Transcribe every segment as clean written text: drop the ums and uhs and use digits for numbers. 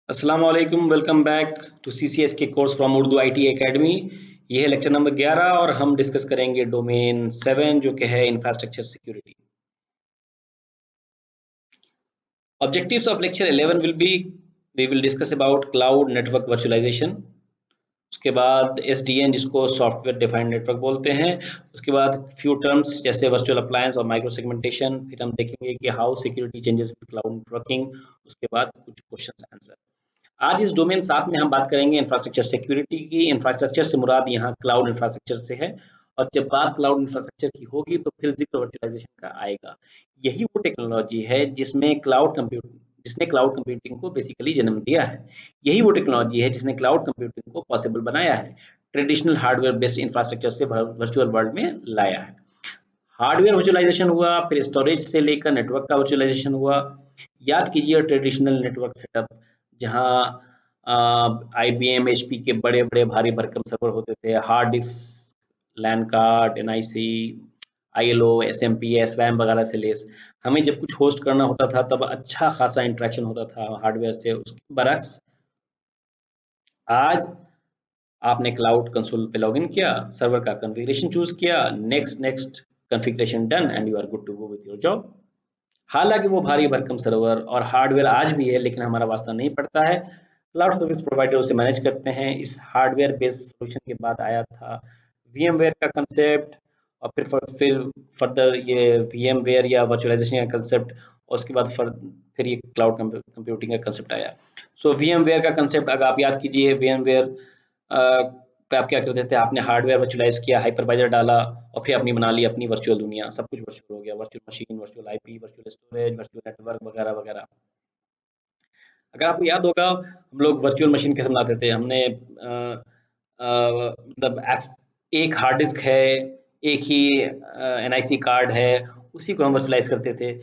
अस्सलाम वालेकुम। Welcome back to CCS के course from Urdu IT academy. ये है लेक्चर नंबर 11 और हम डिस्कस करेंगे डोमेन 7 जो कि है infrastructure security. Objectives of lecture 11 will be we will discuss about cloud network virtualization. उसके बाद एसडीएन जिसको सॉफ्टवेयर डिफाइंड नेटवर्क बोलते हैं। उसके बाद फ्यू टर्म्स जैसे वर्चुअल अप्लायंस और माइक्रो सेगमेंटेशन। फिर हम देखेंगे कि how security changes with cloud networking. उसके बाद कुछ क्वेश्चंस आंसर। आज इस डोमेन 7 में हम बात करेंगे इंफ्रास्ट्रक्चर सिक्योरिटी की। इंफ्रास्ट्रक्चर से मुराद यहाँ क्लाउड इंफ्रास्ट्रक्चर से है, और जब बात क्लाउड इंफ्रास्ट्रक्चर की होगी तो फिर जिक्र वर्चुअलाइजेशन का आएगा। यही वो टेक्नोलॉजी है जिसने क्लाउड कंप्यूटिंग को बेसिकली जन्म दिया है। यही वो टेक्नोलॉजी है जिसने क्लाउड कंप्यूटिंग को पॉसिबल बनाया है, ट्रेडिशनल हार्डवेयर बेस्ड इंफ्रास्ट्रक्चर से वर्चुअल वर्ल्ड में लाया है। हार्डवेयर वर्चुअलाइजेशन हुआ, फिर स्टोरेज से लेकर नेटवर्क का वर्चुअलाइजेशन हुआ। याद कीजिए ट्रेडिशनल नेटवर्क सेटअप, जहाँ आईबीएम एचपी के बड़े बड़े भारी भरकम सर्वर होते थे, हार्ड डिस्क, लैन कार्ड, एनआईसी, आईएलओ, एसएमपी, एसरैम वगैरह से लेस। हमें जब कुछ होस्ट करना होता था तब अच्छा खासा इंटरेक्शन होता था हार्डवेयर से। उसके बरक्स आज आपने क्लाउड कंसोल पे लॉगिन किया, सर्वर का कॉन्फ़िगरेशन चूज किया, next next configuration done and you are good to go with your job. हालांकि वो भारी भरकम सर्वर और हार्डवेयर आज भी है, लेकिन हमारा वास्ता नहीं पड़ता है। क्लाउड सर्विस प्रोवाइडर उसे मैनेज करते हैं। इस हार्डवेयर बेस्ड सॉल्यूशन के बाद आया था वीएमवेयर का कंसेप्ट, और फिर फर्दर ये वीएमवेयर या वर्चुअलाइजेशन का कंसेप्ट, और उसके बाद फिर ये क्लाउड कंप्यूटिंग का कंसेप्ट आया। सो वीएमवेयर का कंसेप्ट अगर आप याद कीजिए, वीएमवेयर पे आप क्या करते थे, आपने हार्डवेयर वर्चुअलाइज किया, हाइपरवाइजर डाला, और फिर अपनी बना ली अपनी वर्चुअल दुनिया। सब कुछ वर्चुअल हो गया, virtual machine, virtual IP, virtual storage, virtual network वगैरह वगैरह। अगर आपको याद होगा, हम लोग वर्चुअल मशीन कैसे बनाते थे। हमने मतलब एक हार्ड डिस्क है, एक ही एनआईसी कार्ड है, उसी को हम वर्चुअलाइज करते थे।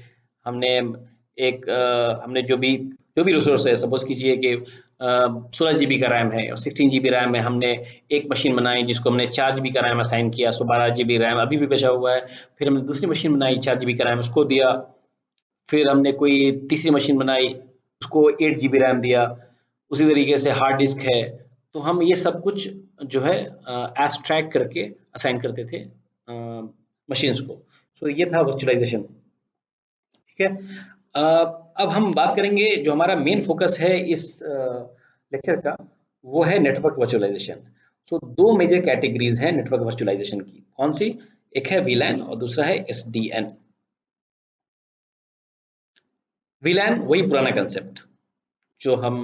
हमने हमने जो भी रिसोर्स है, सपोज कीजिए कि 16 GB का रैम है और 16 GB रैम है। हमने एक मशीन बनाई जिसको हमने 4 GB का रैम असाइन किया, सो 12 GB रैम अभी भी बचा हुआ है। फिर हमने दूसरी मशीन बनाई, 4 GB का रैम उसको दिया। फिर हमने कोई तीसरी मशीन बनाई, उसको 8 GB रैम दिया। उसी तरीके से हार्ड डिस्क है। तो हम ये सब कुछ जो है एब्स्ट्रैक्ट करके असाइन करते थे मशीन्स को। सो ये था वर्चुअलाइजेशन। ठीक है। अब हम बात करेंगे, जो हमारा मेन फोकस है इस लेक्चर का, वो है नेटवर्क वर्चुअलाइजेशन। सो दो मेजर कैटेगरीज हैं नेटवर्क वर्चुअलाइजेशन की। कौन सी? एक है वीलैन और दूसरा है एसडीएन। वीलैन वही पुराना कंसेप्ट जो हम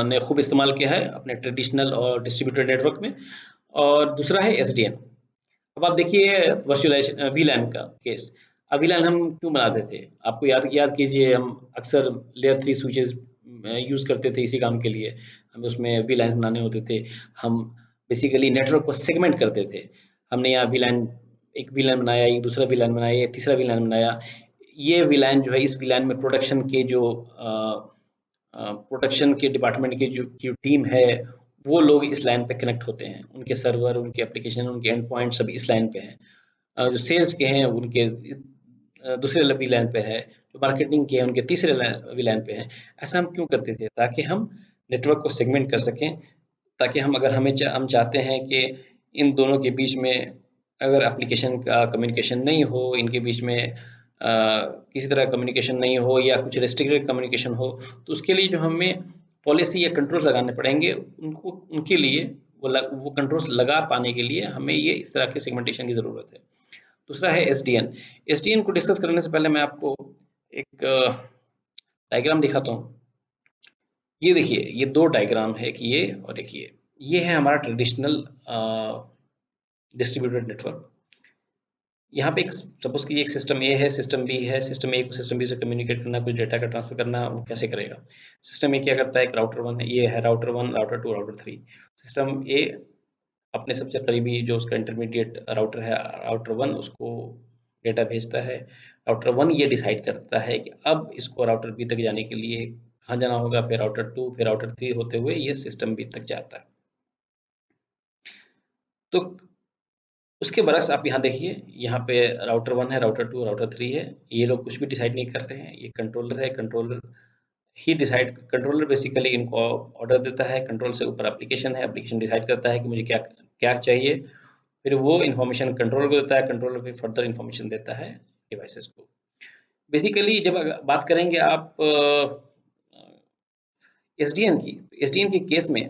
ने खूब इस्तेमाल किया है अपने ट्रेडिशनल और डिस्ट्रीब्यूटेड नेटवर्क में, और दूसरा है एसडीएन। अब आप देखिए वर्चुअलाइजेशन वीलैन का केस। अब वीलैन हम क्यों बनाते थे, आपको याद याद कीजिए। हम अक्सर लेयर 3 स्विचेस यूज़ करते थे इसी काम के लिए। हमें उसमें वीलैन बनाने होते थे। हम बेसिकली नेटवर्क को सेगमेंट करते थे। हमने यहाँ वीलैन, एक वीलैन बनाया, एक दूसरा वीलैन बनाया, एक तीसरा वीलैन बनाया। ये वीलैन जो है, इस वीलैन में प्रोडक्शन के डिपार्टमेंट की जो टीम है, वो लोग इस लाइन पे कनेक्ट होते हैं। उनके सर्वर, उनके एप्लीकेशन, उनके एंड पॉइंट सभी इस लाइन पे हैं। जो सेल्स के हैं उनके दूसरे वी लाइन पे है, जो मार्केटिंग के हैं उनके तीसरे वी लाइन पे हैं। ऐसा हम क्यों करते थे? ताकि हम नेटवर्क को सेगमेंट कर सकें, ताकि हम अगर हम चाहते हैं कि इन दोनों के बीच में अगर एप्लीकेशन का कम्युनिकेशन नहीं हो, इनके बीच में किसी तरह कम्युनिकेशन नहीं हो या कुछ रेस्ट्रिक्टेड कम्युनिकेशन हो, तो उसके लिए जो हमें पॉलिसी या कंट्रोल्स लगाने पड़ेंगे, उनको उनके लिए वो कंट्रोल्स लगा पाने के लिए हमें ये इस तरह के सेगमेंटेशन की ज़रूरत है। दूसरा है एसडीएन। एसडीएन को डिस्कस करने से पहले मैं आपको एक डायग्राम दिखाता हूँ। ये देखिए, ये दो डायग्राम है, कि ये और एक ये है हमारा ट्रेडिशनल डिस्ट्रीब्यूटेड नेटवर्क। यहाँ पे एक सपोज कीजिए एक सिस्टम ए है, सिस्टम बी है। सिस्टम ए को सिस्टम बी से कम्युनिकेट करना, कुछ डेटा का ट्रांसफर करना, वो कैसे करेगा? सिस्टम ए क्या करता है, एक राउटर 1 है, ये है राउटर 1, राउटर 2, राउटर 3। सिस्टम ए अपने सबसे करीबी जो उसका इंटरमीडिएट राउटर है, राउटर 1, उसको डेटा भेजता है। राउटर 1 ये डिसाइड करता है कि अब इसको राउटर बी तक जाने के लिए कहाँ जाना होगा, फिर राउटर 2, फिर राउटर 3 होते हुए ये सिस्टम बी तक जाता है। तो उसके बरक्स आप यहाँ देखिए, यहाँ पे राउटर 1 है, राउटर 2, राउटर 3 है। ये लोग कुछ भी डिसाइड नहीं कर रहे हैं, ये कंट्रोलर है। कंट्रोलर ही डिसाइड, कंट्रोलर बेसिकली इनको ऑर्डर देता है, कंट्रोल से ऊपर एप्लीकेशन है, एप्लीकेशन डिसाइड करता है कि मुझे क्या क्या चाहिए, फिर वो इन्फॉर्मेशन कंट्रोलर को देता है, कंट्रोलर फिर फर्दर इन्फॉर्मेशन देता है डिवाइसेस को। बेसिकली जब बात करेंगे आप एसडीएन की, एसडीएन के केस में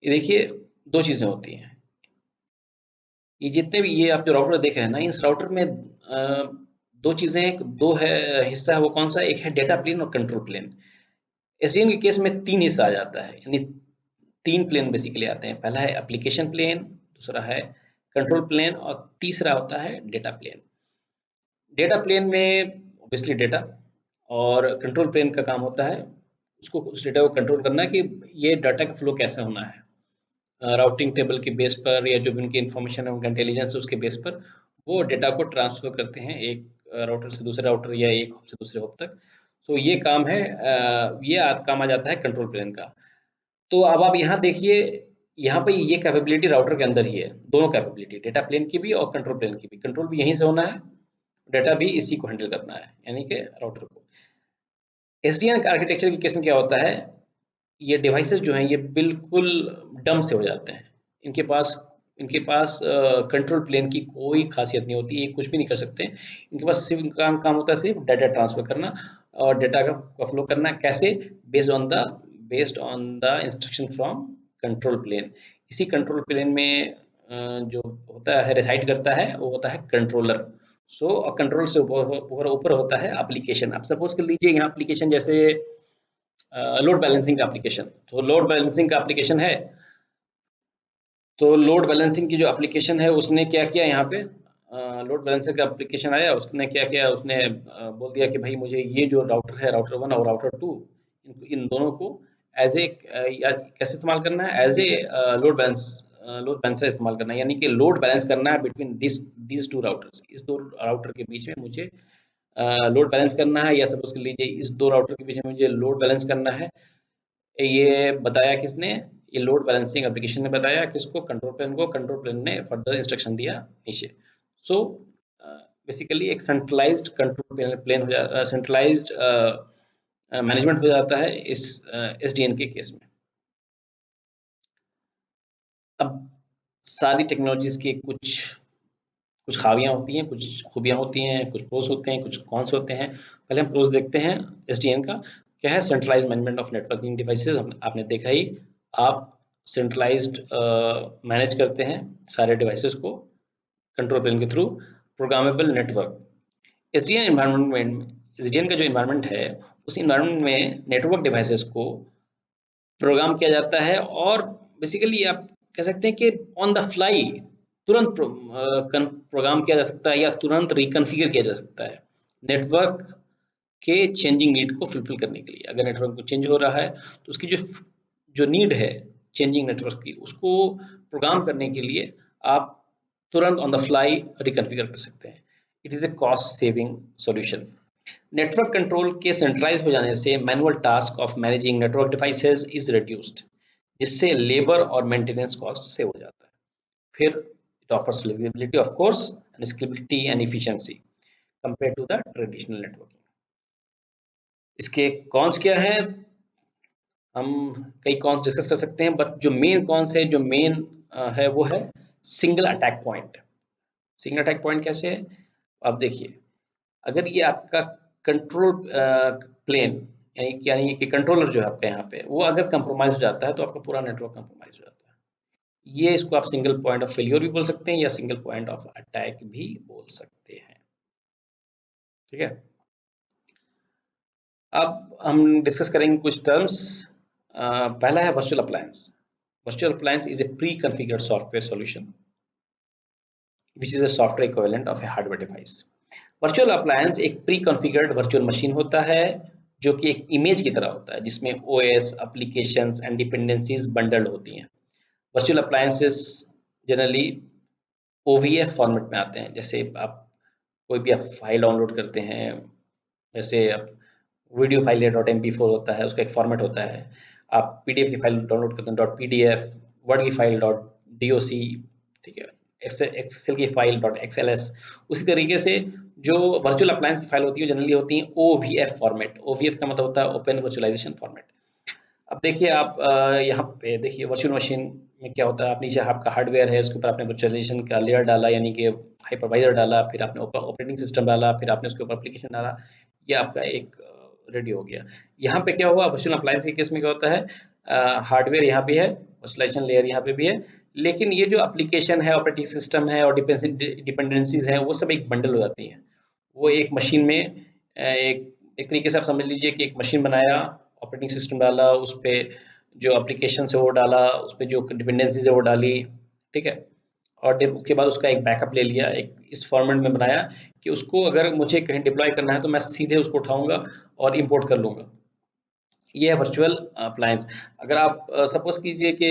ये देखिए दो चीज़ें होती हैं। ये जितने भी ये आप जो राउटर देखे हैं ना, इस राउटर में दो चीज़ें हैं, दो है हिस्सा है, वो कौन सा, एक है डेटा प्लेन और कंट्रोल प्लेन। एसडीएन के केस में तीन हिस्सा आ जाता है, यानी तीन प्लेन बेसिकली आते हैं। पहला है एप्लीकेशन प्लेन, दूसरा है कंट्रोल प्लेन और तीसरा होता है डेटा प्लेन। डेटा प्लेन में ऑब्वियसली डेटा, और कंट्रोल प्लेन का काम होता है उसको, उस डेटा को कंट्रोल करना है कि ये डाटा का फ्लो कैसे होना है, राउटिंग टेबल के बेस पर या जो भी उनकी इन्फॉर्मेशन है, उनका इंटेलिजेंस है, उसके बेस पर वो डेटा को ट्रांसफर करते हैं एक राउटर से दूसरे राउटर या एक हॉप से दूसरे हॉप तक। तो ये काम है, ये काम आ जाता है कंट्रोल प्लेन का। तो अब आप यहाँ देखिए, यहाँ पे ये कैपेबिलिटी राउटर के अंदर ही है, दोनों कैपेबिलिटी, डेटा प्लेन की भी और कंट्रोल प्लेन की भी। कंट्रोल भी यहीं से होना है, डेटा भी इसी को हैंडल करना है, यानी कि राउटर को। एसडीएन आर्किटेक्चर के केस में क्या होता है, ये डिवाइसेस जो हैं ये बिल्कुल डम से हो जाते हैं। इनके पास कंट्रोल प्लेन की कोई खासियत नहीं होती, ये कुछ भी नहीं कर सकते। इनके पास सिर्फ काम काम होता है सिर्फ डाटा ट्रांसफर करना और डाटा का फ्लो करना। कैसे? Based on the instruction from control plane. इसी कंट्रोल प्लेन में जो होता है रिसाइड करता है वो होता है कंट्रोलर। सो कंट्रोल से ऊपर ऊपर होता है एप्लीकेशन। आप सपोज कर लीजिए यहाँ एप्लीकेशन जैसे लोड बैलेंसिंग का एप्लीकेशन, तो लोड बैलेंसिंग का एप्लीकेशन है, तो लोड बैलेंसिंग की जो एप्लीकेशन है उसने क्या किया यहाँ पे, लोड बैलेंसर का एप्लीकेशन आया, उसने क्या किया, उसने बोल दिया कि भाई मुझे ये जो राउटर है, राउटर 1 और राउटर 2, इन दोनों को एज ए कैसे इस्तेमाल करना है, एज ए लोड बैलेंसर इस्तेमाल करना है, यानी कि लोड बैलेंस करना है बिटवीन दिस टू राउटर्स। इस दो राउटर के बीच में मुझे लोड बैलेंस करना है, या सपोज कर लीजिए इस दो राउटर के बीच में मुझे लोड बैलेंस करना है। ये बताया किसने, ये लोड बैलेंसिंग एप्लीकेशन ने बताया किसको, कंट्रोल प्लेन को। कंट्रोल प्लेन ने फर्दर इंस्ट्रक्शन दिया नीचे। सो बेसिकली एक सेंट्रलाइज्ड कंट्रोल प्लेन हो जाता, सेंट्रलाइज्ड मैनेजमेंट हो जाता है इस एसडीएन के केस में। अब सारी टेक्नोलॉजीज के कुछ कुछ खामियां होती हैं, कुछ खूबियां होती हैं, कुछ प्रोस होते हैं, कुछ कॉन्स होते हैं। पहले हम प्रोस देखते हैं एसडीएन का। क्या है? Centralize management of networking devices. आपने देखा ही, आप सेंट्रलाइज्ड मैनेज करते हैं सारे डिवाइसेस को कंट्रोल प्लेन के through. Programmable network, SDN environment में, एसडीएन का जो एनवायरनमेंट है उस एनवायरनमेंट में नेटवर्क डिवाइसेस को प्रोग्राम किया जाता है, और बेसिकली आप कह सकते हैं कि ऑन द फ्लाई तुरंत प्रोग्राम किया जा सकता है या तुरंत रिकॉन्फ़िगर किया जा सकता है नेटवर्क के चेंजिंग नीड को फुलफिल करने के लिए। अगर नेटवर्क को चेंज हो रहा है तो उसकी जो जो नीड है चेंजिंग नेटवर्क की, उसको प्रोग्राम करने के लिए आप तुरंत ऑन द फ्लाई रिकॉन्फ़िगर कर सकते हैं। It is a cost saving solution. Network control के सेंट्रलाइज हो जाने से manual task of managing network devices is reduced, जिससे लेबर और मेंटेनेंस कॉस्ट सेव हो जाता है। फिर it offers flexibility of course and scalability and efficiency compare to the traditional networking. इसके कॉन्स क्या है? हम कई कॉन्स डिस्कस कर सकते हैं, बट जो मेन कॉन्स है, जो मेन है वो है single attack point. Single attack point कैसे है? आप देखिए, अगर ये आपका कंट्रोल प्लेन यानी कि कंट्रोलर जो है आपका यहाँ पे, वो अगर कंप्रोमाइज हो जाता है तो आपका पूरा नेटवर्क कंप्रोमाइज हो जाता है। ये इसको आप सिंगल पॉइंट ऑफ फेलियर भी बोल सकते हैं या सिंगल पॉइंट ऑफ अटैक भी बोल सकते हैं। ठीक है, अब हम डिस्कस करेंगे कुछ टर्म्स। पहला है virtual appliance. Virtual appliance is a pre configured software solution which is a software equivalent of a hardware device. Virtual appliance एक प्री कॉन्फ़िगर्ड वर्चुअल मशीन होता है जो कि एक इमेज की तरह होता है, जिसमें OS, applications and dependencies bundled होती हैं। वर्चुअल अप्लायंसेस जनरली ओवीएफ फॉर्मेट में आते हैं। जैसे आप कोई भी आप फाइल डाउनलोड करते हैं, जैसे आप वीडियो फाइल या .mp4 होता है, उसका एक फॉर्मेट होता है। आप पीडीएफ की फाइल डाउनलोड करते हैं .pdf, वर्ड की फाइल .doc, ठीक है, एक्सेल की फाइल .xls। उसी तरीके से जो वर्चुअल अप्लायंस की फाइल होती है जनरली होती है OVF फॉर्मेट। OVF का मतलब होता है ओपन वर्चुअलाइजेशन फॉर्मेट। अब देखिए आप यहाँ पे देखिए वर्चुअल मशीन में क्या होता है, आप नीचे आपका हार्डवेयर है, उसके ऊपर आपने वर्चुअलाइजेशन का लेयर डाला, यानी कि हाइपरवाइजर डाला, फिर आपने ऑपरेटिंग सिस्टम डाला, फिर आपने उसके ऊपर एप्लीकेशन डाला, ये आपका एक रेडी हो गया। यहाँ पे क्या हुआ वर्चुअल अप्लायंस के केस में क्या होता है, हार्डवेयर यहाँ भी है, वर्चुअलाइजेशन लेयर यहाँ पे भी है, लेकिन ये जो एप्लीकेशन है, ऑपरेटिंग सिस्टम है और डिपेंडेंसीज हैं, वो सब एक बंडल हो जाती हैं। वो एक मशीन में एक एक तरीके से आप समझ लीजिए कि एक मशीन बनाया, ऑपरेटिंग सिस्टम डाला, उस पे जो एप्लीकेशन है वो डाला, उस पे जो डिपेंडेंसीज है वो डाली, ठीक है। और उसके बाद उसका एक बैकअप ले लिया, एक इस फॉर्मेट में बनाया कि उसको अगर मुझे कहीं डिप्लॉय करना है तो मैं सीधे उसको उठाऊंगा और इंपोर्ट कर लूंगा। ये है वर्चुअल अप्लायंस। अगर आप सपोज कीजिए कि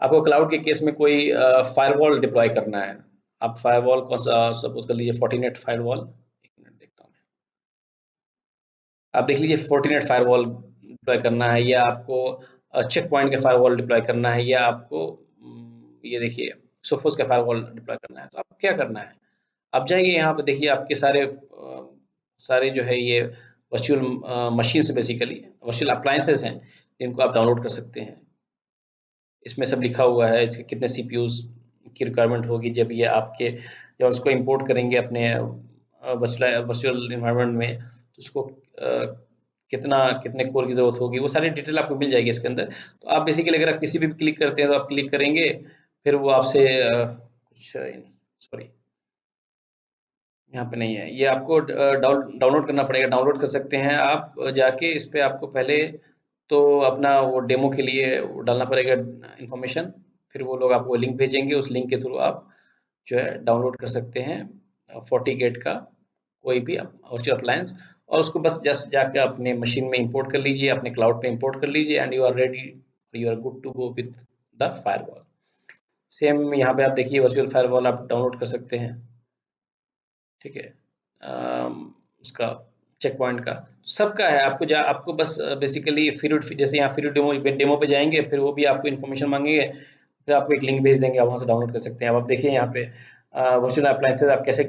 आपको क्लाउड के केस में कोई फायरवॉल डिप्लॉय करना है, आप फायरवॉल कौन सा सपोज कर लीजिए, फोर्टिनेट फायरवॉल, एक मिनट देखता हूँ, आप देख लीजिए फोर्टिनेट फायरवॉल डिप्लॉय करना है, या आपको चेक पॉइंट का फायरवॉल डिप्लॉय करना है, या आपको ये देखिए सोफोस का फायरवॉल डिप्लॉय करना है, तो आपको क्या करना है, आप जाइए यहाँ पे देखिए आपके सारे जो है ये वर्चुअल मशीन से बेसिकली वर्चुअल अप्लायंसेस हैं, जिनको आप डाउनलोड कर सकते हैं। इसमें सब लिखा हुआ है, इसके कितने सीपीयूज की रिक्वायरमेंट होगी, जब उसको इंपोर्ट करेंगे अपने वर्चुअल इन्वायरमेंट में, तो उसको कितना कितने कोर की ज़रूरत होगी, वो सारी डिटेल आपको मिल जाएगी इसके अंदर। तो आप बेसिकली अगर आप किसी भी क्लिक करते हैं तो आप क्लिक करेंगे, फिर वो आपसे कुछ सॉरी यहाँ पे नहीं है, ये आपको डाउनलोड करना पड़ेगा, डाउनलोड कर सकते हैं आप जाके इस पे, आपको पहले तो अपना वो डेमो के लिए वो डालना पड़ेगा इन्फॉर्मेशन, फिर वो लोग आपको लिंक भेजेंगे, उस लिंक के थ्रू आप जो है डाउनलोड कर सकते हैं 40 गेट का कोई भी वर्चुअल अप्लायंस, और उसको बस जस्ट जाके अपने मशीन में इंपोर्ट कर लीजिए, अपने क्लाउड पे इंपोर्ट कर लीजिए, and you are ready, you are good to go with the firewall. Same यहाँ पे आप देखिए वर्चुअल फायरवॉल आप डाउनलोड कर सकते हैं, ठीक है। उसका चेक पॉइंट का सबका है, आपको बस बेसिकली फिर जैसे यहाँ फिर डेमो पे जाएंगे, फिर वो भी आपको इन्फॉर्मेशन मांगेंगे, फिर आपको एक लिंक भेज देंगे, आप वहाँ से डाउनलोड कर सकते हैं। अब आप देखिए यहाँ पे वर्चुअल अप्लायंसेज आप कैसे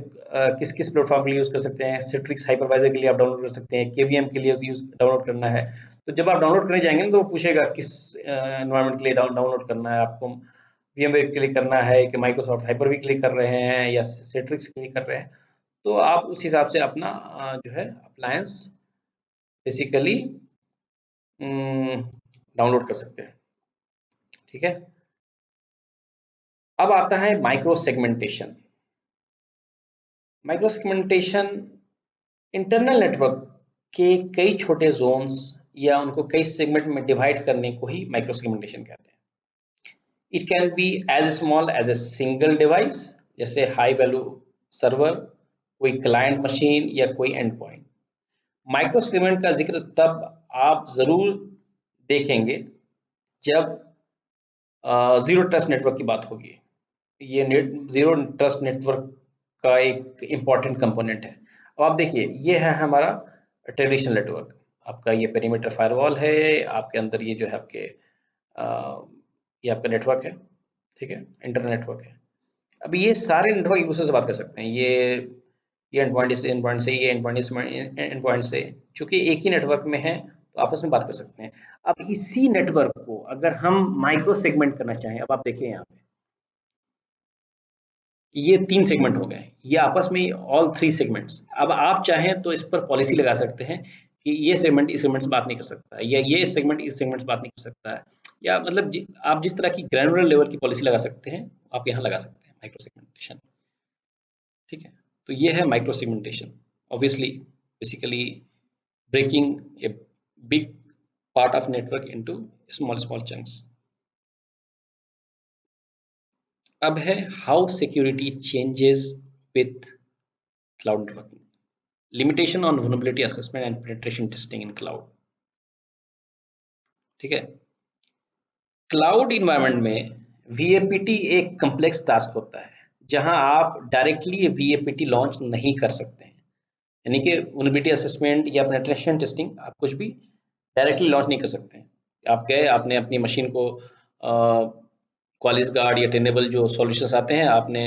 किस किस प्लेटफॉर्म के लिए यूज़ कर सकते हैं, सिट्रिक्स हाइपरवाइजर के लिए आप डाउनलोड कर सकते हैं, केवीएम के लिए यूज डाउनलोड करना है। तो जब आप डाउनलोड करने जाएंगे ना, तो वो पूछेगा किस एनवायरनमेंट के लिए डाउनलोड करना है आपको, VMware के लिए करना है कि माइक्रोसॉफ्ट हाइपर वी के लिए कर रहे हैं या सिट्रिक्स के लिए कर रहे हैं, तो आप उस हिसाब से अपना जो है अप्लायंस बेसिकली डाउनलोड कर सकते हैं, ठीक है। अब आता है micro segmentation. Micro segmentation internal network के कई छोटे जोन्स या उनको कई सेगमेंट में डिवाइड करने को ही माइक्रो सेगमेंटेशन कहते हैं। It can be as small as a single device, जैसे हाई वैल्यू सर्वर, कोई क्लाइंट मशीन या कोई एंड पॉइंट। माइक्रो सेगमेंट का जिक्र तब आप जरूर देखेंगे जब जीरो ट्रस्ट नेटवर्क की बात होगी। ये जीरो ट्रस्ट नेटवर्क का एक इम्पॉर्टेंट कंपोनेंट है। अब आप देखिए ये है हमारा ट्रेडिशनल नेटवर्क, आपका ये पेरीमीटर फायरवॉल है, आपके अंदर ये जो है आपके ये आपका नेटवर्क है, ठीक है, इंटरनेट नेटवर्क है। अब ये सारे नेटवर्क एक दूसरे से बात कर सकते हैं, ये एंड पॉइंट से एंड पॉइंट से, ये एंड पॉइंट से एंड पॉइंट से, चूंकि एक ही नेटवर्क में है तो आपस में बात कर सकते हैं। अब इसी नेटवर्क को अगर हम माइक्रो सेगमेंट करना चाहें, अब आप देखिए यहाँ पे ये 3 सेगमेंट हो गए, ये आपस में ऑल 3 सेगमेंट्स। अब आप चाहें तो इस पर पॉलिसी लगा सकते हैं कि ये सेगमेंट इस सेगमेंट से बात नहीं कर सकता है, या ये सेगमेंट इस सेगमेंट से बात नहीं कर सकता है, या मतलब आप जिस तरह की ग्रैनुलर लेवल की पॉलिसी लगा सकते हैं, आप यहाँ लगा सकते हैं माइक्रो सेगमेंटेशन, ठीक है। तो ये है micro segmentation, obviously basically breaking a big part of network into small chunks। अब है how security changes with cloud networking, limitation on vulnerability assessment and penetration testing in cloud, ठीक है। क्लाउड इन्वायरमेंट में VAPT एक complex task होता है, जहां आप डायरेक्टली VAPT लॉन्च नहीं कर सकते हैं, यानी कि vulnerability assessment या penetration testing आप कुछ भी डायरेक्टली लॉन्च नहीं कर सकते हैं। आप गए, आपने अपनी मशीन को क्वालिस गार्ड या टेनेबल जो सॉल्यूशंस आते हैं, आपने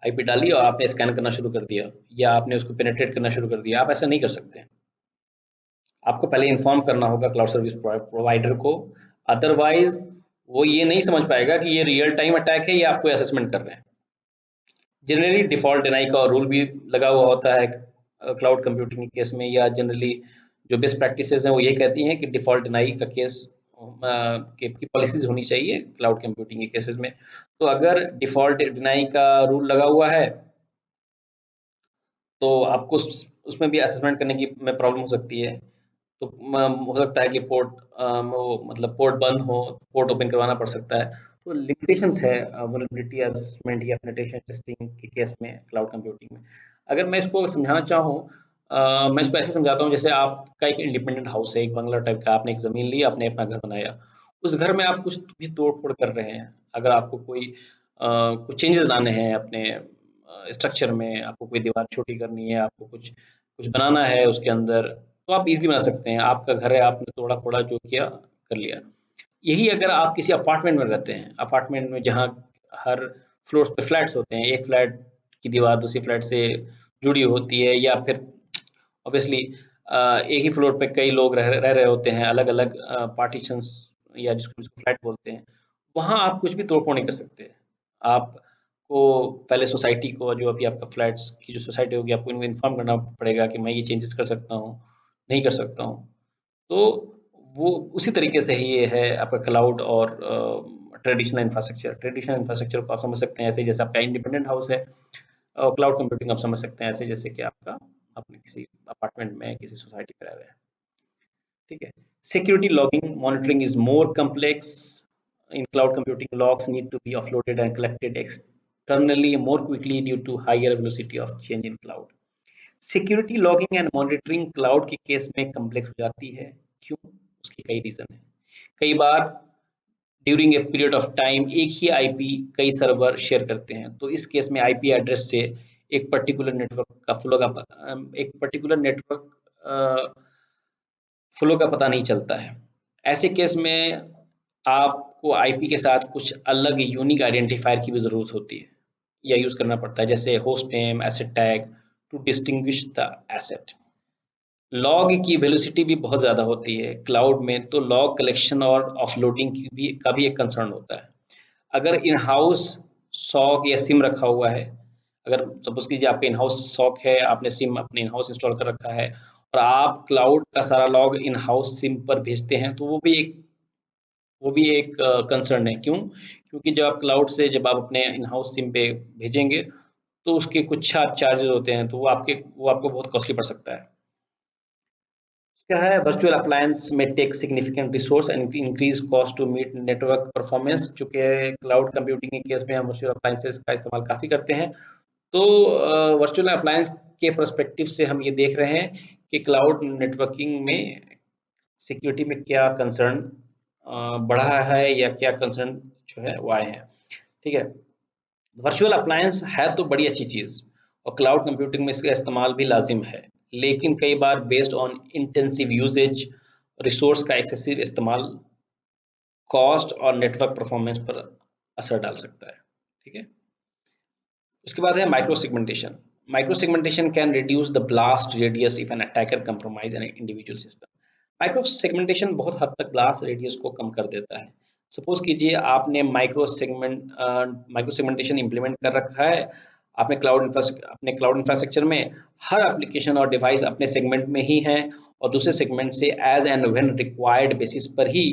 आईपी डाली और आपने स्कैन करना शुरू कर दिया या आपने उसको पेनिट्रेट करना शुरू कर दिया। आप ऐसा नहीं कर सकते। आपको पहले इन्फॉर्म करना होगा क्लाउड सर्विस प्रोवाइडर को, अदरवाइज वो ये नहीं समझ पाएगा कि ये रियल टाइम अटैक है या आपको असेसमेंट कर रहे हैं। जनरली डिफ़ॉल्ट डिनाई का रूल भी लगा हुआ होता है क्लाउड कंप्यूटिंग के केस में, या जनरली जो बेस्ट प्रैक्टिसेस हैं वो ये कहती हैं कि डिफ़ॉल्ट डिनाई का केस की पॉलिसीज होनी चाहिए क्लाउड कंप्यूटिंग के केसेस में। तो अगर डिफ़ॉल्ट डिनाई का रूल लगा हुआ है तो आपको उसमें भी असेसमेंट करने की में प्रॉब्लम हो सकती है। तो हो सकता है कि पोर्ट वो मतलब पोर्ट बंद हो, पोर्ट ओपन करवाना पड़ सकता है। तो लिमिटेशंस है वल्नरेबिलिटी असेसमेंट या पेनिट्रेशन टेस्टिंग के केस में क्लाउड कंप्यूटिंग में। अगर मैं इसको समझाना चाहूँ, मैं इसको ऐसे समझाता हूँ जैसे आपका एक इंडिपेंडेंट हाउस है, एक बंगला टाइप का, आपने एक ज़मीन ली, आपने अपना घर बनाया। उस घर में आप कुछ भी तोड़-फोड़ कर रहे हैं। अगर आपको कुछ चेंजेस लाने हैं अपने स्ट्रक्चर में, आपको कोई दीवार छोटी करनी है, आपको कुछ कुछ बनाना है उसके अंदर, तो आप ईज़िली बना सकते हैं। आपका घर है, आपने तोड़ा-फोड़ा जो किया, कर लिया। यही अगर आप किसी अपार्टमेंट में रहते हैं, अपार्टमेंट में जहाँ हर फ्लोर्स पे फ्लैट्स होते हैं, एक फ्लैट की दीवार दूसरी फ्लैट से जुड़ी होती है, या फिर ऑब्वियसली एक ही फ्लोर पे कई लोग रह रहे होते हैं, अलग-अलग पार्टीशंस या जिसको जिसको फ्लैट बोलते हैं। वहाँ आप कुछ भी तोड़-फोड़ नहीं कर सकते। आपको पहले सोसाइटी को, जो अभी आपका फ्लैट्स की जो सोसाइटी होगी, आपको इनको इन्फॉर्म करना पड़ेगा कि मैं ये चेंजेस कर सकता हूँ, नहीं कर सकता हूँ। तो वो उसी तरीके से ही ये है आपका क्लाउड और ट्रेडिशनल इंफ्रास्ट्रक्चर। ट्रेडिशनल इंफ्रास्ट्रक्चर को आप समझ सकते हैं ऐसे जैसे आपका इंडिपेंडेंट हाउस है, और क्लाउड कंप्यूटिंग आप समझ सकते हैं ऐसे जैसे कि आपका अपने किसी अपार्टमेंट में किसी सोसाइटी में रह रहे हैं। ठीक है। Security logging monitoring is more complex in cloud computing. Logs need to be offloaded and collected externally more quickly due to higher velocity of change in cloud. Security logging and monitoring cloud के case में complex हो जाती है। क्यों? उसके कई reason है। कई बार during a period of time एक ही आईपी कई सर्वर शेयर करते हैं, तो इस केस में आईपी एड्रेस से एक पर्टिकुलर नेटवर्क का एक पर्टिकुलर नेटवर्क फ्लो का पता नहीं चलता है। ऐसे केस में आपको आईपी के साथ कुछ अलग यूनिक आइडेंटिफायर की भी ज़रूरत होती है या यूज़ करना पड़ता है, जैसे host name, asset tag to distinguish the asset. Log की वेलोसिटी भी बहुत ज़्यादा होती है क्लाउड में, तो लॉग कलेक्शन और ऑफलोडिंग का भी एक कंसर्न होता है। अगर इन हाउस सॉक या सिम रखा हुआ है, अगर सपोज कीजिए आपका इन हाउस सॉक है, आपने सिम अपने इन हाउस इंस्टॉल कर रखा है और आप क्लाउड का सारा लॉग इन हाउस सिम पर भेजते हैं, तो वो भी एक कंसर्न है। क्यों? क्योंकि जब आप अपने इन हाउस सिम पे भेजेंगे तो उसके कुछ चार्जेस होते हैं, तो वो आपको बहुत कॉस्टली पड़ सकता है। क्या है, वर्चुअल अप्लायंस में take significant resource and increase cost to meet network performance. चूंकि क्लाउड कंप्यूटिंग के केस में हम वर्चुअल अप्लायंसेस का इस्तेमाल काफ़ी करते हैं, तो वर्चुअल अप्लायंस के पर्सपेक्टिव से हम ये देख रहे हैं कि क्लाउड नेटवर्किंग में सिक्योरिटी में क्या कंसर्न बढ़ा है या क्या कंसर्न जो है वो आए हैं। ठीक है। वर्चुअल अप्लायंस है तो बड़ी अच्छी चीज़, और क्लाउड कंप्यूटिंग में इसका इस्तेमाल भी लाजिम है, लेकिन कई बार based on intensive usage resource का एक्सेसिव इस्तेमाल कॉस्ट और नेटवर्क परफॉर्मेंस पर असर डाल सकता है। ठीक है। उसके बाद है micro segmentation. Micro segmentation can reduce the blast radius if an attacker compromise an individual system. Micro segmentation बहुत हद तक ब्लास्ट रेडियस को कम कर देता है। सपोज कीजिए आपने माइक्रो सेगमेंटेशन इम्प्लीमेंट कर रखा है, अपने क्लाउड इंफ्रास्ट्रक्चर में हर एप्लीकेशन और डिवाइस अपने सेगमेंट में ही है और दूसरे सेगमेंट से as and when required basis पर ही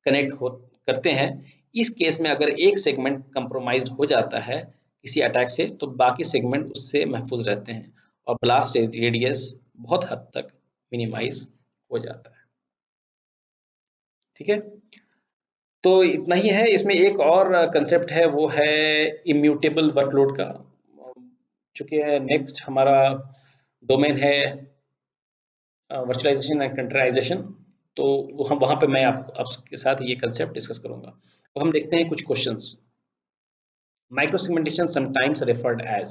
कनेक्ट हो करते हैं। इस केस में अगर एक सेगमेंट कंप्रोमाइज हो जाता है किसी अटैक से, तो बाकी सेगमेंट उससे महफूज रहते हैं और ब्लास्ट रेडियस बहुत हद तक मिनिमाइज हो जाता है। ठीक है। तो इतना ही है। इसमें एक और कंसेप्ट है, वो है इम्यूटेबल वर्कलोड का। चूंकि नेक्स्ट हमारा डोमेन है वर्चुअलाइजेशन एंड कंटेनराइजेशन, तो वो हम वहाँ पे मैं आपके साथ ये कंसेप्ट डिस्कस करूंगा। तो हम देखते हैं कुछ questions. Micro segmentation sometimes referred as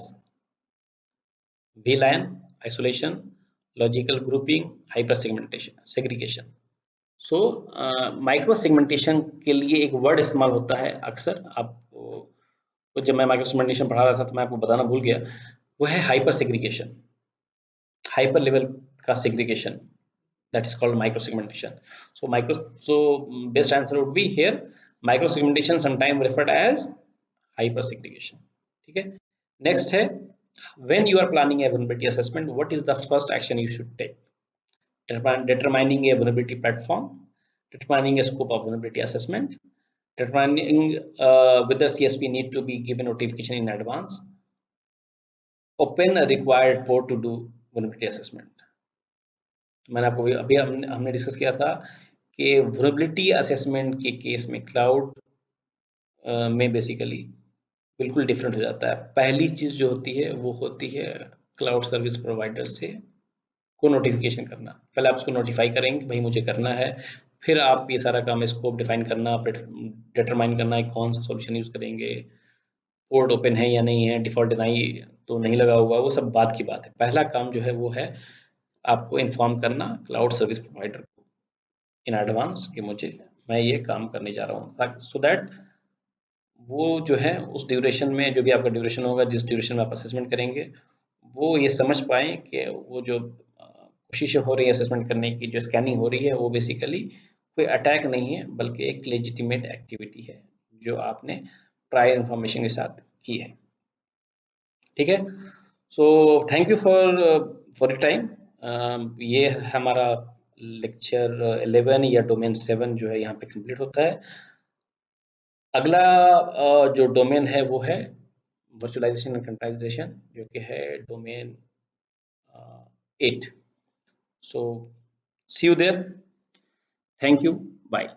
VLAN, isolation, logical grouping, hyper segregation। So micro segmentation के लिए एक वर्ड इस्तेमाल होता है अक्सर, आप तो जब मैं माइक्रो सेगमेंटेशन पढ़ा रहा था तो मैं आपको बताना भूल गया, वो है हाइपर सेग्रीगेशन, हाइपर लेवल का segregation, that is called micro segmentation. So best answer would be here, micro segmentation sometimes referred as hyper segregation. ठीक है, next है, when you are planning a vulnerability assessment, what is the first action you should take? Determining a vulnerability platform, determining a scope of vulnerability assessment, determining whether CSP need to be given notification in advance, open a required port to do vulnerability assessment. तो मैंने आपको अभी हमने discuss किया था कि vulnerability assessment के case में क्लाउड में बेसिकली बिल्कुल डिफरेंट हो जाता है। पहली चीज़ जो होती है वो होती है क्लाउड सर्विस प्रोवाइडर से को नोटिफिकेशन करना। पहले आप उसको नोटिफाई करेंगे भाई मुझे करना है, फिर आप ये सारा काम स्कोप डिफाइन करना, डिटरमाइन करना है कौन सा सॉल्यूशन यूज़ करेंगे, पोर्ट ओपन है या नहीं है, डिफॉल्ट डिनाई तो नहीं लगा हुआ, वो सब बात की बात है। पहला काम जो है वो है आपको इन्फॉर्म करना क्लाउड सर्विस प्रोवाइडर को इन एडवांस कि मैं ये काम करने जा रहा हूँ, सो दैट वो जो है उस ड्यूरेशन में, जो भी आपका ड्यूरेशन होगा, जिस ड्यूरेशन में आप असेसमेंट करेंगे, वो ये समझ पाएँ कि वो जो कोशिश हो रही है असेसमेंट करने की, जो स्कैनिंग हो रही है, वो बेसिकली कोई अटैक नहीं है बल्कि एक लेजिटिमेट एक्टिविटी है जो आपने प्रायर इन्फॉर्मेशन के साथ की है। ठीक है, so thank you for your time. ये हमारा लेक्चर 11 या डोमेन 7 जो है यहाँ पे कंप्लीट होता है। अगला जो डोमेन है वो है वर्चुअलाइजेशन एंड कंटेनराइजेशन, जो कि है domain 8। So see you there, thank you, bye.